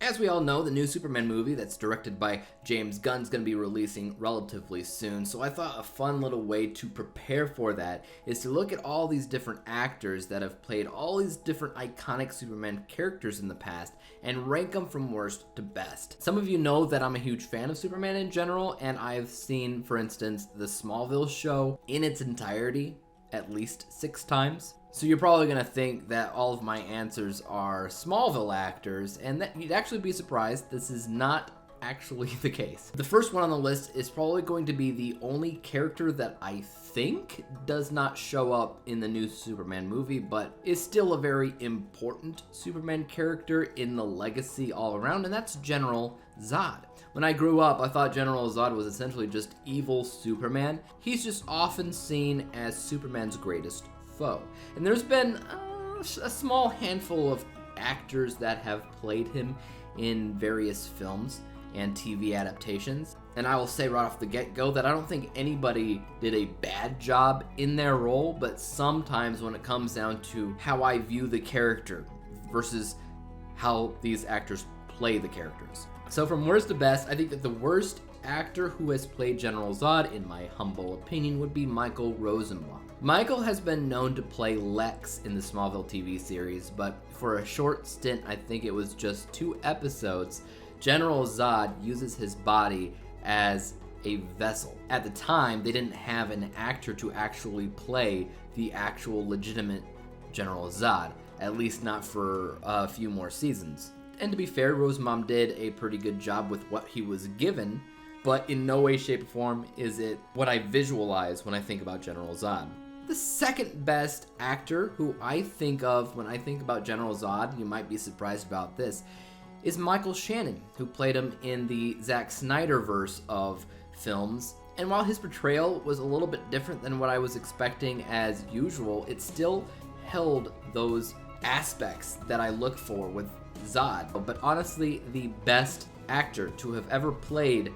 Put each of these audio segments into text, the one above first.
As we all know, the new Superman movie that's directed by James Gunn is going to be releasing relatively soon, so I thought a fun little way to prepare for that is to look at all these different actors that have played all these different iconic Superman characters in the past and rank them from worst to best. Some of you know that I'm a huge fan of Superman in general, and I've seen, for instance, the Smallville show in its entirety at least 6 times. So you're probably going to think that all of my answers are Smallville actors, and that you'd actually be surprised. This is not actually the case. The first one on the list is probably going to be the only character that I think does not show up in the new Superman movie, but is still a very important Superman character in the legacy all around, and that's General Zod. When I grew up, I thought General Zod was essentially just evil Superman. He's just often seen as Superman's greatest foe. And there's been a small handful of actors that have played him in various films and TV adaptations. And I will say right off the get-go that I don't think anybody did a bad job in their role, but sometimes when it comes down to how I view the character versus how these actors play the characters. So from worst to best, I think that the worst actor who has played General Zod, in my humble opinion, would be Michael Rosenbaum. Michael has been known to play Lex in the Smallville TV series, but for a short stint, I think it was just 2 episodes, General Zod uses his body as a vessel. At the time, they didn't have an actor to actually play the actual legitimate General Zod, at least not for a few more seasons. And to be fair, Rosenbaum did a pretty good job with what he was given, but in no way, shape, or form is it what I visualize when I think about General Zod. The second best actor who I think of when I think about General Zod, you might be surprised about this, is Michael Shannon, who played him in the Zack Snyder verse of films. And while his portrayal was a little bit different than what I was expecting as usual, it still held those aspects that I look for with Zod. But honestly, the best actor to have ever played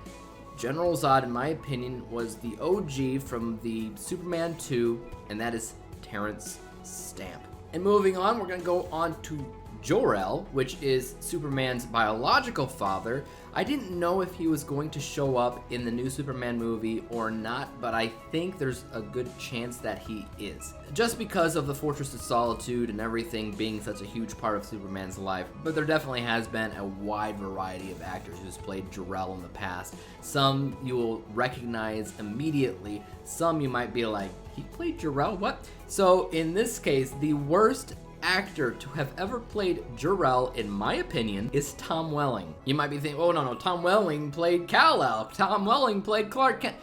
General Zod, in my opinion, was the OG from the Superman 2, and that is Terrence Stamp. And moving on, we're going to go on to Jor-El, which is Superman's biological father. I didn't know if he was going to show up in the new Superman movie or not, but I think there's a good chance that he is. Just because of the Fortress of Solitude and everything being such a huge part of Superman's life, but there definitely has been a wide variety of actors who's played Jor-El in the past. Some you will recognize immediately, some you might be like, he played Jor-El? What? So in this case, the worst actor to have ever played Jor-El, in my opinion, is Tom Welling. You might be thinking, oh no, Tom Welling played Kal-El. Tom Welling played Clark Kent.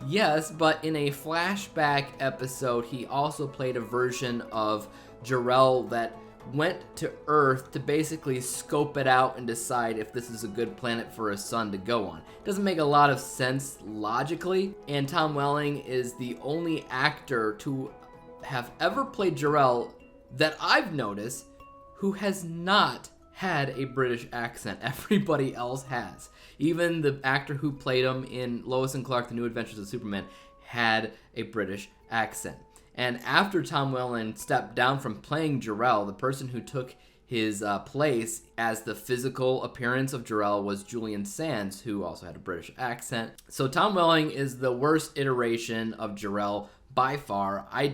Yes, but in a flashback episode, he also played a version of Jor-El that went to Earth to basically scope it out and decide if this is a good planet for his son to go on. Doesn't make a lot of sense logically, and Tom Welling is the only actor to have ever played Jor-El that I've noticed who has not had a British accent. Everybody else has. Even the actor who played him in Lois and Clark, The New Adventures of Superman, had a British accent. And after Tom Welling stepped down from playing Jor-El, the person who took his place as the physical appearance of Jor-El was Julian Sands, who also had a British accent. So Tom Welling is the worst iteration of Jor-El by far. I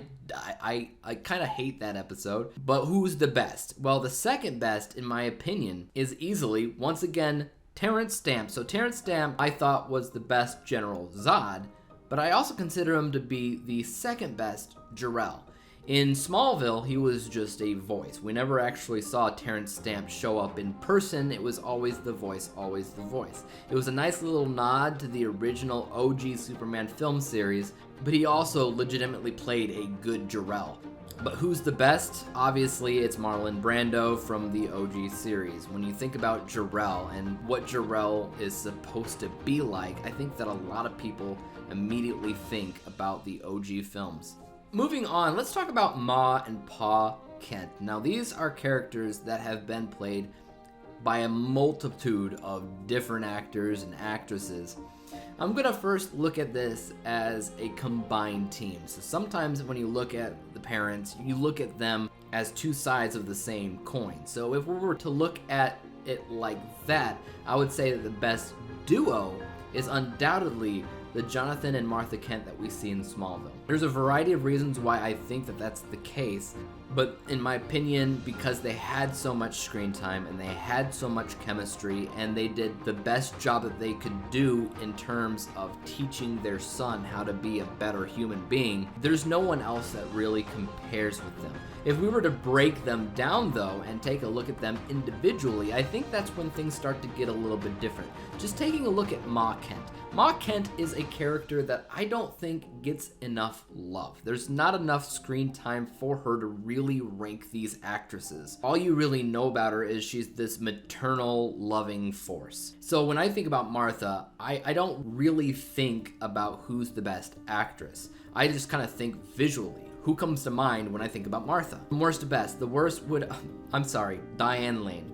kind of hate that episode. But who's the best? Well, the second best, in my opinion, is easily, once again, Terrence Stamp. So Terrence Stamp, I thought, was the best General Zod, but I also consider him to be the second best Jor-El. In Smallville, he was just a voice. We never actually saw Terrence Stamp show up in person. It was always the voice, always the voice. It was a nice little nod to the original OG Superman film series, but he also legitimately played a good Jor-El. But who's the best? Obviously, it's Marlon Brando from the OG series. When you think about Jor-El and what Jor-El is supposed to be like, I think that a lot of people immediately think about the OG films. Moving on, let's talk about Ma and Pa Kent. Now, these are characters that have been played by a multitude of different actors and actresses. I'm going to first look at this as a combined team. So sometimes when you look at the parents, you look at them as 2 sides of the same coin. So if we were to look at it like that, I would say that the best duo is undoubtedly the Jonathan and Martha Kent that we see in Smallville. There's a variety of reasons why I think that that's the case, but in my opinion, because they had so much screen time and they had so much chemistry and they did the best job that they could do in terms of teaching their son how to be a better human being, there's no one else that really compares with them. If we were to break them down though and take a look at them individually, I think that's when things start to get a little bit different. Just taking a look at Ma Kent. Ma Kent is a character that I don't think gets enough love. There's not enough screen time for her to really rank these actresses. All you really know about her is she's this maternal, loving force. So when I think about Martha, I don't really think about who's the best actress. I just kind of think visually. Who comes to mind when I think about Martha? From worst to best, the worst would, Diane Lane.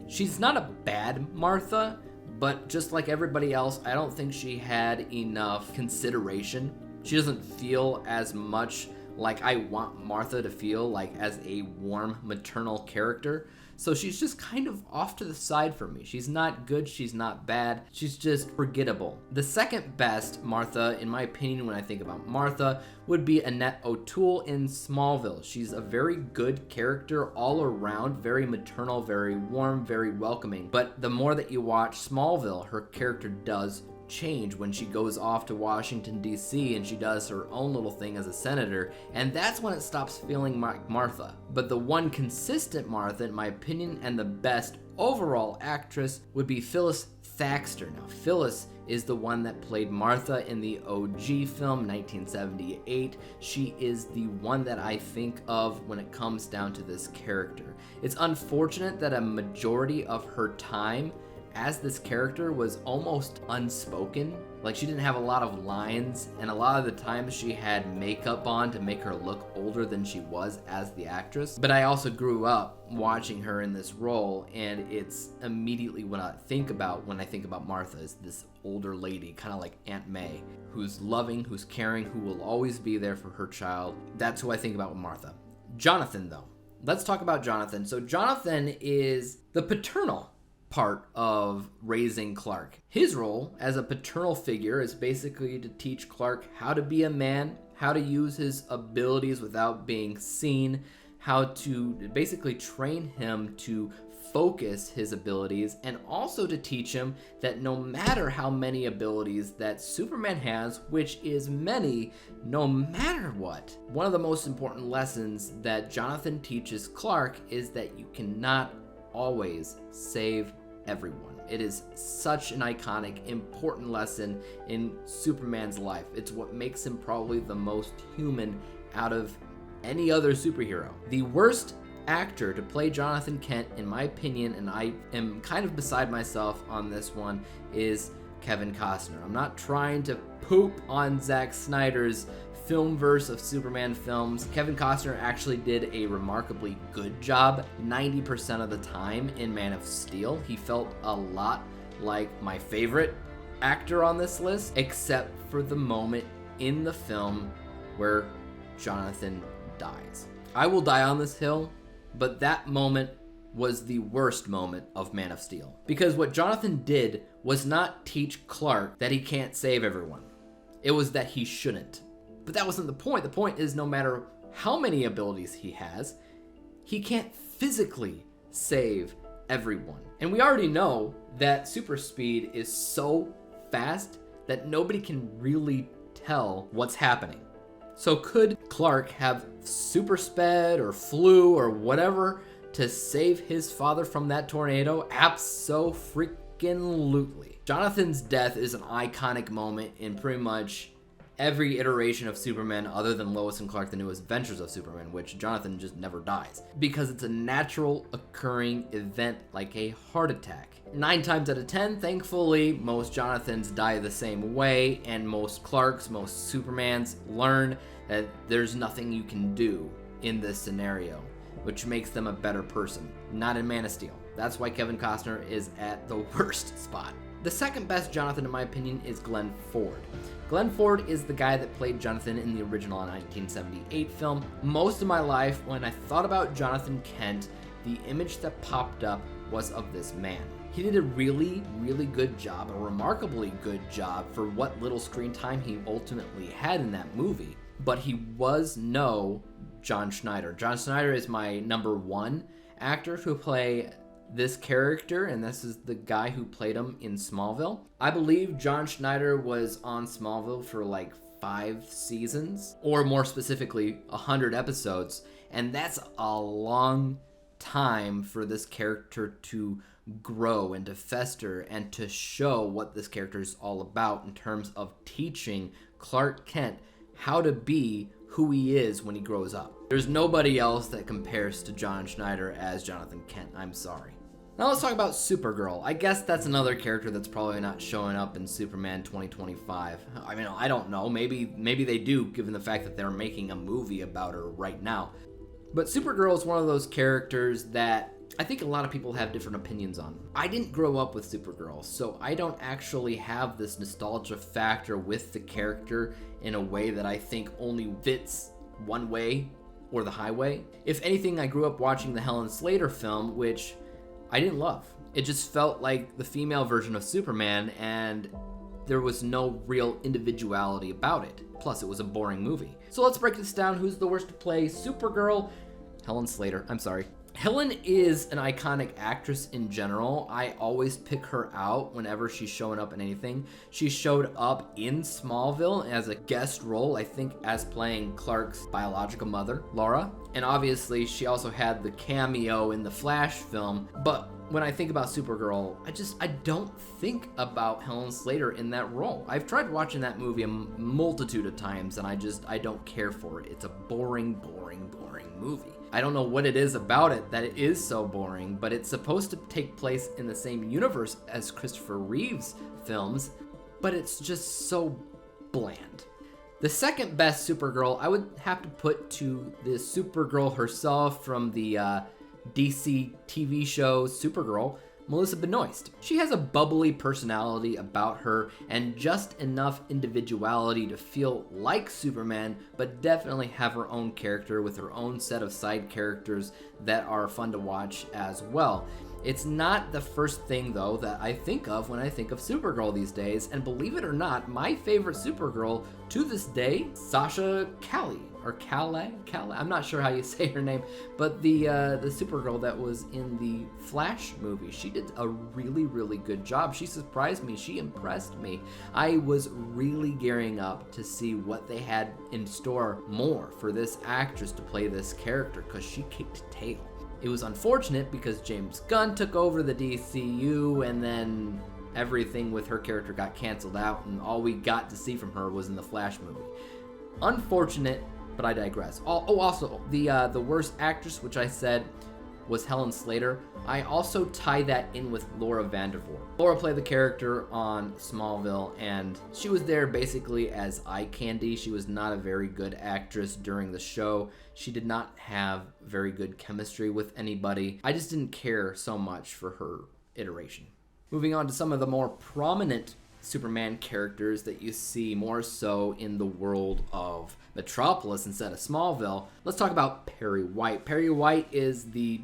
She's not a bad Martha, but just like everybody else, I don't think she had enough consideration. She doesn't feel as much like I want Martha to feel, like as a warm maternal character. So she's just kind of off to the side for me. She's not good, she's not bad, she's just forgettable. The second best Martha, in my opinion, when I think about Martha, would be Annette O'Toole in Smallville. She's a very good character all around, very maternal, very warm, very welcoming. But the more that you watch Smallville, her character does change when she goes off to Washington, D.C. and she does her own little thing as a senator, and that's when it stops feeling like Martha. But the one consistent Martha, in my opinion, and the best overall actress would be Phyllis Thaxter. Now, Phyllis is the one that played Martha in the OG film, 1978. She is the one that I think of when it comes down to this character. It's unfortunate that a majority of her time as this character was almost unspoken. Like, she didn't have a lot of lines, and a lot of the times she had makeup on to make her look older than she was as the actress. But I also grew up watching her in this role, and it's immediately what I think about when I think about Martha, is this older lady, kind of like Aunt May, who's loving, who's caring, who will always be there for her child. That's who I think about with Martha. Jonathan, though. Let's talk about Jonathan. So Jonathan is the paternal part of raising Clark. His role as a paternal figure is basically to teach Clark how to be a man, how to use his abilities without being seen, how to basically train him to focus his abilities, and also to teach him that no matter how many abilities that Superman has, which is many, no matter what, one of the most important lessons that Jonathan teaches Clark is that you cannot always save everyone. It is such an iconic, important lesson in Superman's life. It's what makes him probably the most human out of any other superhero. The worst actor to play Jonathan Kent, in my opinion, and I am kind of beside myself on this one, is Kevin Costner. I'm not trying to poop on Zack Snyder's filmverse of Superman films. Kevin Costner actually did a remarkably good job 90% of the time in Man of Steel. He felt a lot like my favorite actor on this list, except for the moment in the film where Jonathan dies. I will die on this hill, but that moment was the worst moment of Man of Steel. Because what Jonathan did was not teach Clark that he can't save everyone. It was that he shouldn't. But that wasn't the point. The point is, no matter how many abilities he has, he can't physically save everyone. And we already know that super speed is so fast that nobody can really tell what's happening. So could Clark have super sped or flew or whatever to save his father from that tornado? Abso-freaking-lutely. Jonathan's death is an iconic moment in pretty much every iteration of Superman other than Lois and Clark, the New Adventures of Superman, which Jonathan just never dies. Because it's a natural occurring event like a heart attack. 9 times out of 10, thankfully, most Jonathans die the same way, and most Clarks, most Supermans learn that there's nothing you can do in this scenario, which makes them a better person. Not in Man of Steel. That's why Kevin Costner is at the worst spot. The second best Jonathan, in my opinion, is Glenn Ford. Glenn Ford is the guy that played Jonathan in the original 1978 film. Most of my life, when I thought about Jonathan Kent, the image that popped up was of this man. He did a really, really good job, a remarkably good job for what little screen time he ultimately had in that movie. But he was no John Schneider. John Schneider is my number one actor to play this character, and this is the guy who played him in Smallville. I believe John Schneider was on Smallville for like 5 seasons, or more specifically 100 episodes, and that's a long time for this character to grow and to fester and to show what this character is all about in terms of teaching Clark Kent how to be who he is when he grows up. There's nobody else that compares to John Schneider as Jonathan Kent. I'm sorry. Now let's talk about Supergirl. I guess that's another character that's probably not showing up in Superman 2025. I mean, I don't know. Maybe they do, given the fact that they're making a movie about her right now. But Supergirl is one of those characters that I think a lot of people have different opinions on. I didn't grow up with Supergirl, so I don't actually have this nostalgia factor with the character in a way that I think only fits one way or the highway. If anything, I grew up watching the Helen Slater film, which I didn't love. It just felt like the female version of Superman, and there was no real individuality about it. Plus, it was a boring movie. So let's break this down. Who's the worst to play Supergirl? Helen Slater. I'm sorry. Helen is an iconic actress in general. I always pick her out whenever she's showing up in anything. She showed up in Smallville as a guest role, I think as playing Clark's biological mother, Laura. And obviously she also had the cameo in the Flash film. But when I think about Supergirl, I don't think about Helen Slater in that role. I've tried watching that movie a multitude of times and I don't care for it. It's a boring movie. I don't know what it is about it that it is so boring, but it's supposed to take place in the same universe as Christopher Reeve's films, but it's just so bland. The second best Supergirl I would have to put to the Supergirl herself from the DC TV show Supergirl, Melissa Benoist. She has a bubbly personality about her and just enough individuality to feel like Superman, but definitely have her own character with her own set of side characters that are fun to watch as well. It's not the first thing, though, that I think of when I think of Supergirl these days, and believe it or not, my favorite Supergirl to this day, Sasha Calle, or Calle, I'm not sure how you say her name, but the Supergirl that was in the Flash movie. She did a really, really good job. She surprised me. She impressed me. I was really gearing up to see what they had in store more for this actress to play this character, because she kicked tail. It was unfortunate because James Gunn took over the DCU, and then everything with her character got canceled out, and all we got to see from her was in the Flash movie. Unfortunate, but I digress. Also, the worst actress, which I said was Helen Slater, I also tie that in with Laura Vandervoort. Laura played the character on Smallville, and she was there basically as eye candy. She was not a very good actress during the show. She did not have very good chemistry with anybody. I just didn't care so much for her iteration. Moving on to some of the more prominent Superman characters that you see more so in the world of Metropolis instead of Smallville, let's talk about Perry White. Perry White is the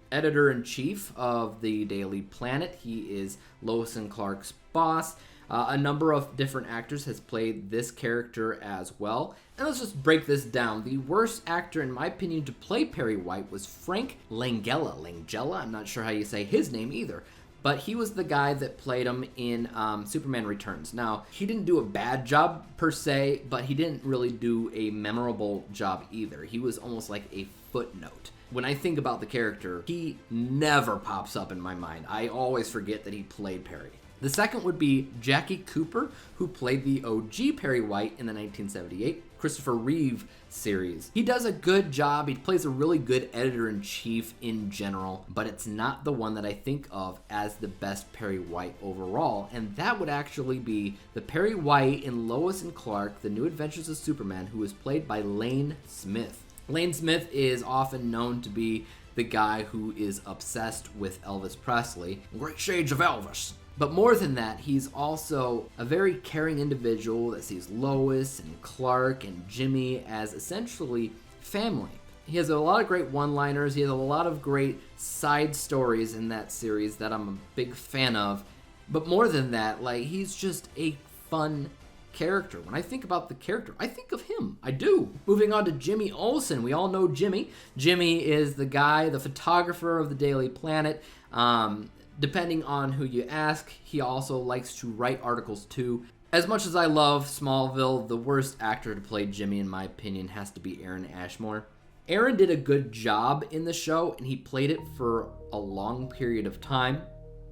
editor-in-chief of the Daily Planet. He is Lois and Clark's boss. A number of different actors has played this character as well. And let's just break this down. The worst actor, in my opinion, to play Perry White was Frank Langella. I'm not sure how you say his name either. But he was the guy that played him in Superman Returns. Now, he didn't do a bad job per se, but he didn't really do a memorable job either. He was almost like a footnote. When I think about the character, he never pops up in my mind. I always forget that he played Perry. The second would be Jackie Cooper, who played the OG Perry White in the 1978 Christopher Reeve series. He does a good job. He plays a really good editor-in-chief in general, but it's not the one that I think of as the best Perry White overall, and that would actually be the Perry White in Lois and Clark, The New Adventures of Superman, who is played by Lane Smith. Lane Smith is often known to be the guy who is obsessed with Elvis Presley. Great shades of Elvis. But more than that, he's also a very caring individual that sees Lois and Clark and Jimmy as essentially family. He has a lot of great one-liners. He has a lot of great side stories in that series that I'm a big fan of. But more than that, like, he's just a fun character. When I think about the character, I think of him. I do. Moving on to Jimmy Olsen. We all know Jimmy. Jimmy is the guy, the photographer of the Daily Planet. Depending on who you ask, he also likes to write articles too. As much as I love Smallville, the worst actor to play Jimmy, in my opinion, has to be Aaron Ashmore. Aaron did a good job in the show, and he played it for a long period of time,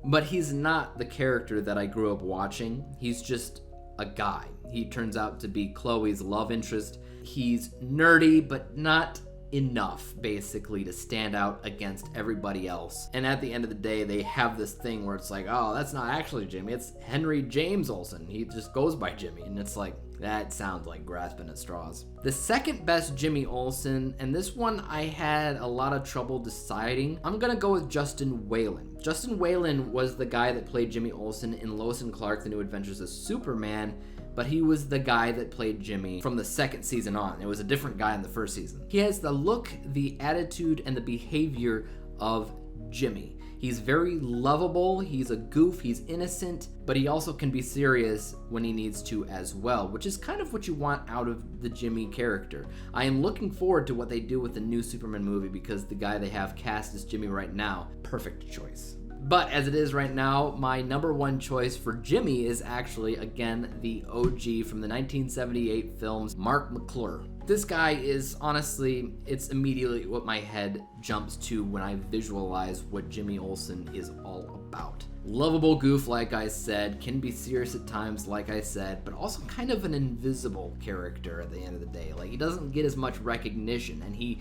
but he's not the character that I grew up watching. He's just a guy. He turns out to be Chloe's love interest. He's nerdy, but not enough, basically, to stand out against everybody else. And at the end of the day, they have this thing where it's like, oh, that's not actually Jimmy, it's Henry James Olsen. He just goes by Jimmy, and it's like, that sounds like grasping at straws. The second best Jimmy Olsen, and this one I had a lot of trouble deciding, I'm gonna go with Justin Whalen. Justin Whalen was the guy that played Jimmy Olsen in Lois and Clark, The New Adventures of Superman, but he was the guy that played Jimmy from the second season on. It was a different guy in the first season. He has the look, the attitude, and the behavior of Jimmy. He's very lovable, he's a goof, he's innocent, but he also can be serious when he needs to as well, which is kind of what you want out of the Jimmy character. I am looking forward to what they do with the new Superman movie, because the guy they have cast as Jimmy right now, perfect choice. But as it is right now, my number one choice for Jimmy is actually, again, the OG from the 1978 films, Mark McClure. This guy is, honestly, it's immediately what my head jumps to when I visualize what Jimmy Olsen is all about. Lovable goof, like I said, can be serious at times, like I said, but also kind of an invisible character at the end of the day. Like, he doesn't get as much recognition, and he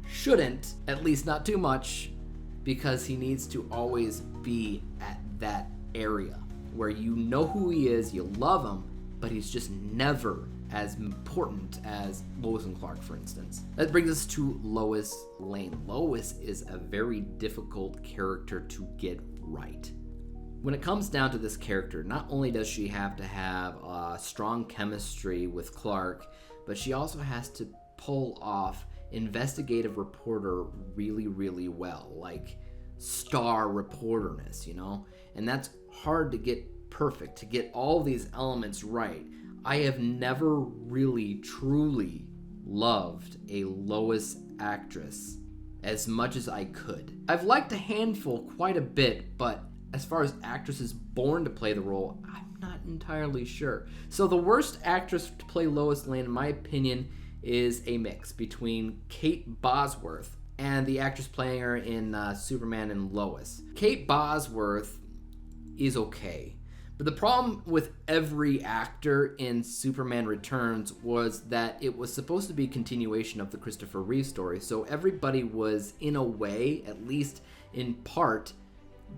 shouldn't, at least not too much, because he needs to always be at that area where you know who he is, you love him, but he's just never as important as Lois and Clark, for instance. That brings us to Lois Lane. Lois is a very difficult character to get right. When it comes down to this character, not only does she have to have a strong chemistry with Clark, but she also has to pull off investigative reporter really, really well, like star reporterness, you know? And that's hard to get perfect, to get all these elements right. I have never really, truly loved a Lois actress as much as I could. I've liked a handful quite a bit, but as far as actresses born to play the role, I'm not entirely sure. So the worst actress to play Lois Lane, in my opinion, is a mix between Kate Bosworth and the actress playing her in Superman and Lois. Kate Bosworth is okay, but the problem with every actor in Superman Returns was that it was supposed to be a continuation of the Christopher Reeve story, so everybody was, in a way, at least in part,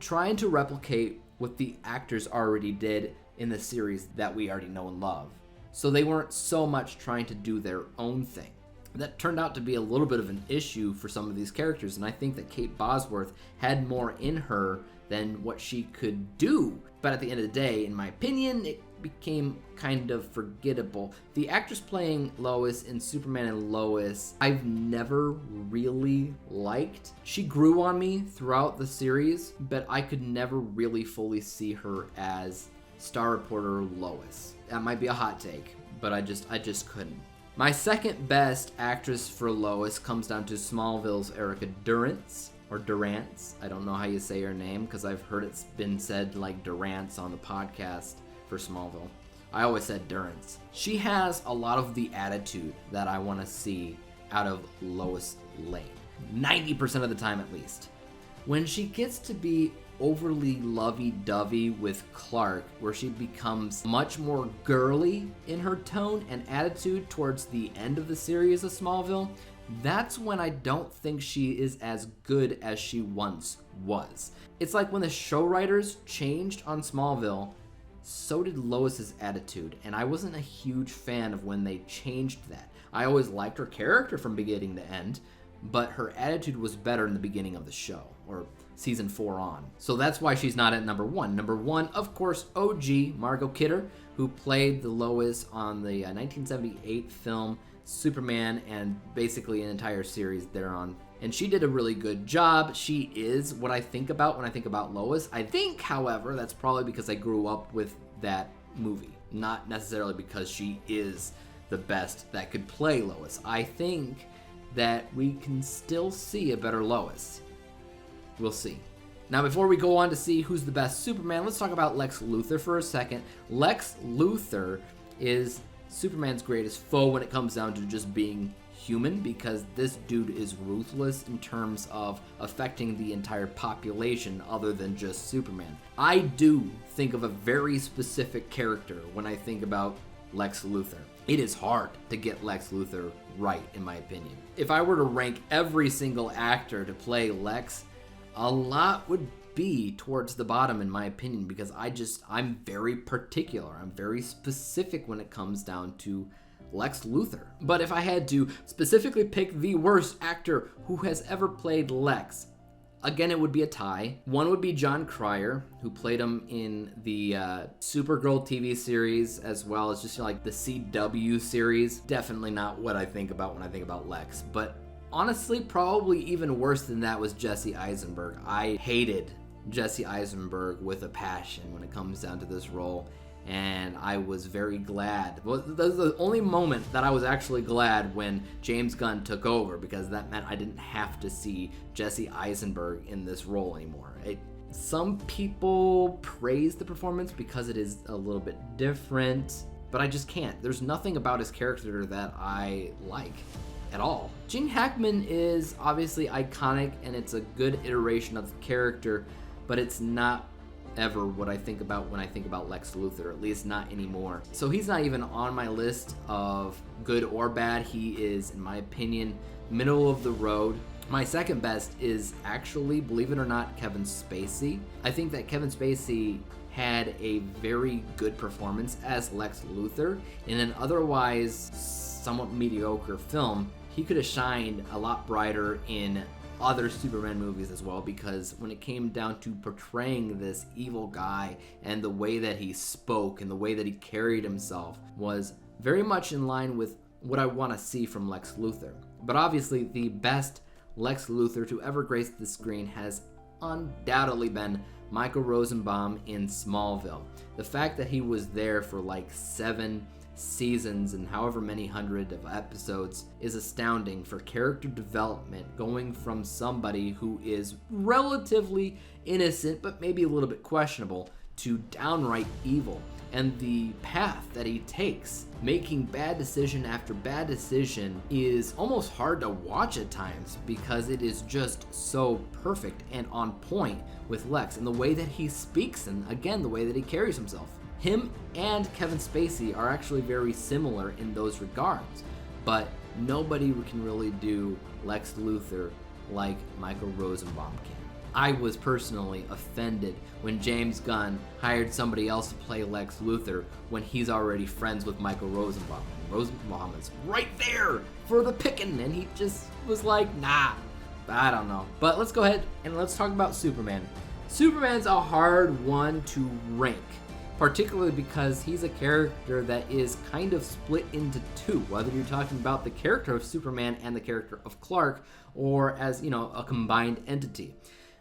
trying to replicate what the actors already did in the series that we already know and love. So they weren't so much trying to do their own thing. That turned out to be a little bit of an issue for some of these characters, and I think that Kate Bosworth had more in her than what she could do. But at the end of the day, in my opinion, it became kind of forgettable. The actress playing Lois in Superman and Lois, I've never really liked. She grew on me throughout the series, but I could never really fully see her as star reporter Lois. That might be a hot take, but I just couldn't. My second best actress for Lois comes down to Smallville's Erica Durance, or Durance. I don't know how you say her name, because I've heard it's been said like Durance on the podcast for Smallville. I always said Durance. She has a lot of the attitude that I want to see out of Lois Lane. 90% of the time at least. When she gets to be overly lovey-dovey with Clark, where she becomes much more girly in her tone and attitude towards the end of the series of Smallville, that's when I don't think she is as good as she once was. It's like when the show writers changed on Smallville, so did Lois's attitude, and I wasn't a huge fan of when they changed that. I always liked her character from beginning to end, but her attitude was better in the beginning of the show, or season 4 on. So that's why she's not at number 1. Number 1, of course, OG Margot Kidder, who played the Lois on the 1978 film Superman and basically an entire series thereon. And she did a really good job. She is what I think about when I think about Lois. I think, however, that's probably because I grew up with that movie, not necessarily because she is the best that could play Lois. I think that we can still see a better Lois. We'll see. Now, before we go on to see who's the best Superman, let's talk about Lex Luthor for a second. Lex Luthor is Superman's greatest foe when it comes down to just being human, because this dude is ruthless in terms of affecting the entire population other than just Superman. I do think of a very specific character when I think about Lex Luthor. It is hard to get Lex Luthor right, in my opinion. If I were to rank every single actor to play Lex, a lot would be towards the bottom, in my opinion, because I'm very particular. I'm very specific when it comes down to Lex Luthor. But if I had to specifically pick the worst actor who has ever played Lex, again, it would be a tie. One would be John Cryer, who played him in the Supergirl TV series, as well as just like the CW series. Definitely not what I think about when I think about Lex. But honestly, probably even worse than that was Jesse Eisenberg. I hated Jesse Eisenberg with a passion when it comes down to this role. And I was very glad. Well, that was the only moment that I was actually glad when James Gunn took over, because that meant I didn't have to see Jesse Eisenberg in this role anymore. Some people praise the performance because it is a little bit different, but I just can't. There's nothing about his character that I like at all. Gene Hackman is obviously iconic, and it's a good iteration of the character, but it's not ever what I think about when I think about Lex Luthor, at least not anymore. So he's not even on my list of good or bad. He is, in my opinion, middle of the road. My second best is actually, believe it or not, Kevin Spacey. I think that Kevin Spacey had a very good performance as Lex Luthor in an otherwise somewhat mediocre film. He could have shined a lot brighter in other Superman movies as well, because when it came down to portraying this evil guy and the way that he spoke and the way that he carried himself was very much in line with what I want to see from Lex Luthor. But obviously the best Lex Luthor to ever grace the screen has undoubtedly been Michael Rosenbaum in Smallville. The fact that he was there for like 7 seasons and however many hundred of episodes is astounding for character development, going from somebody who is relatively innocent but maybe a little bit questionable to downright evil, and the path that he takes, making bad decision after bad decision, is almost hard to watch at times because it is just so perfect and on point with Lex, and the way that he speaks, and again the way that he carries himself. Him and Kevin Spacey are actually very similar in those regards, but nobody can really do Lex Luthor like Michael Rosenbaum can. I was personally offended when James Gunn hired somebody else to play Lex Luthor when he's already friends with Michael Rosenbaum. Rosenbaum is right there for the picking, and he just was like, nah, I don't know. But let's go ahead and let's talk about Superman. Superman's a hard one to rank, particularly because he's a character that is kind of split into two, whether you're talking about the character of Superman and the character of Clark, or as, you know, a combined entity.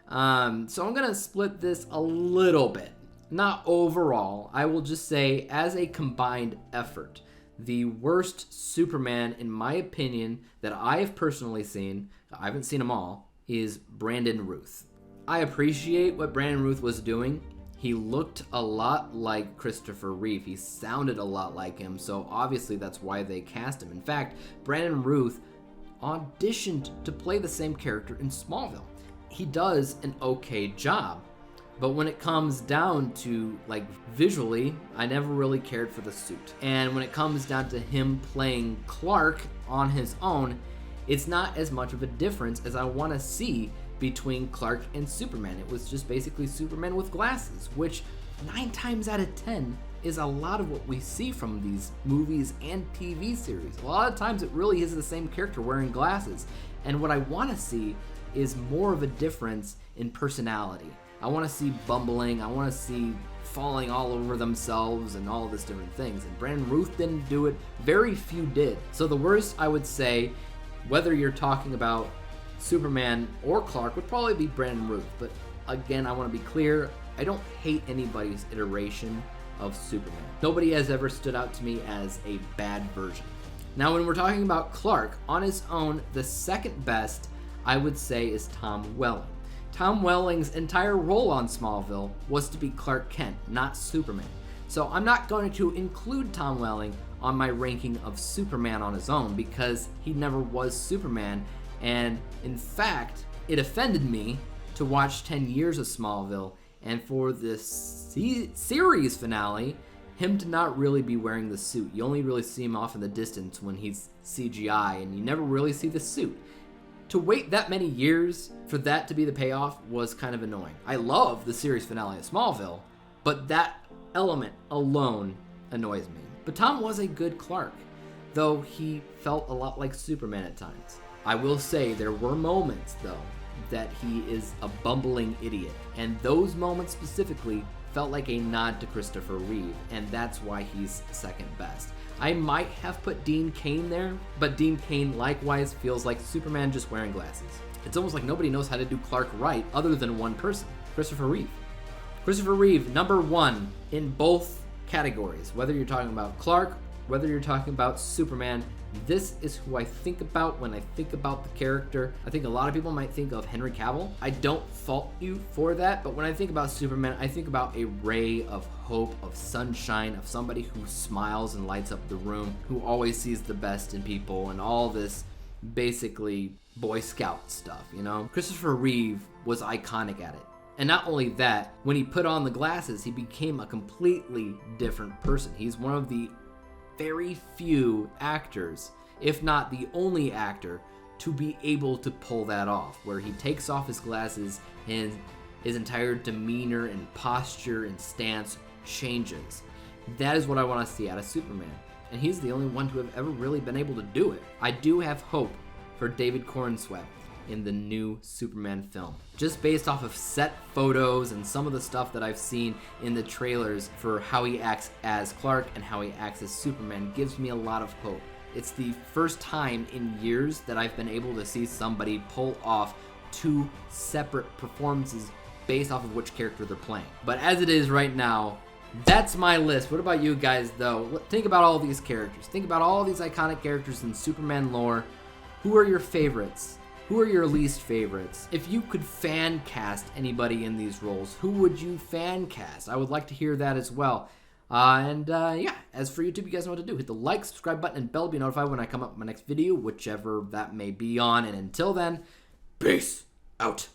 So I'm going to split this a little bit. Not overall. I will just say, as a combined effort, the worst Superman, in my opinion, that I have personally seen, I haven't seen them all, is Brandon Routh. I appreciate what Brandon Routh was doing. He looked a lot like Christopher Reeve. He sounded a lot like him, so obviously that's why they cast him. In fact, Brandon Routh auditioned to play the same character in Smallville. He does an okay job, but when it comes down to, like, visually, I never really cared for the suit. And when it comes down to him playing Clark on his own, it's not as much of a difference as I want to see between Clark and Superman. It was just basically Superman with glasses, which 9 times out of 10 is a lot of what we see from these movies and TV series. A lot of times it really is the same character wearing glasses. And what I want to see is more of a difference in personality. I want to see bumbling, I want to see falling all over themselves and all this different things. And Brandon Routh didn't do it. Very few did. So the worst, I would say, whether you're talking about Superman or Clark, would probably be Brandon Routh. But again, I want to be clear, I don't hate anybody's iteration of Superman. Nobody has ever stood out to me as a bad version. Now, when we're talking about Clark, on his own, the second best, I would say, is Tom Welling. Tom Welling's entire role on Smallville was to be Clark Kent, not Superman. So I'm not going to include Tom Welling on my ranking of Superman on his own because he never was Superman. And in fact, it offended me to watch 10 years of Smallville and for this series finale, him to not really be wearing the suit. You only really see him off in the distance when he's CGI and you never really see the suit. To wait that many years for that to be the payoff was kind of annoying. I love the series finale of Smallville, but that element alone annoys me. But Tom was a good Clark, though he felt a lot like Superman at times. I will say there were moments, though, that he is a bumbling idiot, and those moments specifically felt like a nod to Christopher Reeve, and that's why he's second best. I might have put Dean Cain there, but Dean Cain likewise feels like Superman just wearing glasses. It's almost like nobody knows how to do Clark right other than one person, Christopher Reeve. Christopher Reeve, number one in both categories, whether you're talking about Clark, whether you're talking about Superman. This is who I think about when I think about the character. I think a lot of people might think of Henry Cavill. I don't fault you for that, but when I think about Superman, I think about a ray of hope, of sunshine, of somebody who smiles and lights up the room, who always sees the best in people, and all this basically Boy Scout stuff, you know? Christopher Reeve was iconic at it. And not only that, when he put on the glasses, he became a completely different person. He's one of the very few actors, if not the only actor, to be able to pull that off, where he takes off his glasses and his entire demeanor and posture and stance changes. That is what I want to see out of Superman, and he's the only one to have ever really been able to do it. I do have hope for David Corenswet in the new Superman film. Just based off of set photos and some of the stuff that I've seen in the trailers for how he acts as Clark and how he acts as Superman gives me a lot of hope. It's the first time in years that I've been able to see somebody pull off two separate performances based off of which character they're playing. But as it is right now, that's my list. What about you guys though? Think about all these characters. Think about all these iconic characters in Superman lore. Who are your favorites? Who are your least favorites? If you could fan cast anybody in these roles, who would you fan cast? I would like to hear that as well. Yeah, as for YouTube, you guys know what to do. Hit the like, subscribe button, and bell to be notified when I come up with my next video, whichever that may be on. And until then, peace out.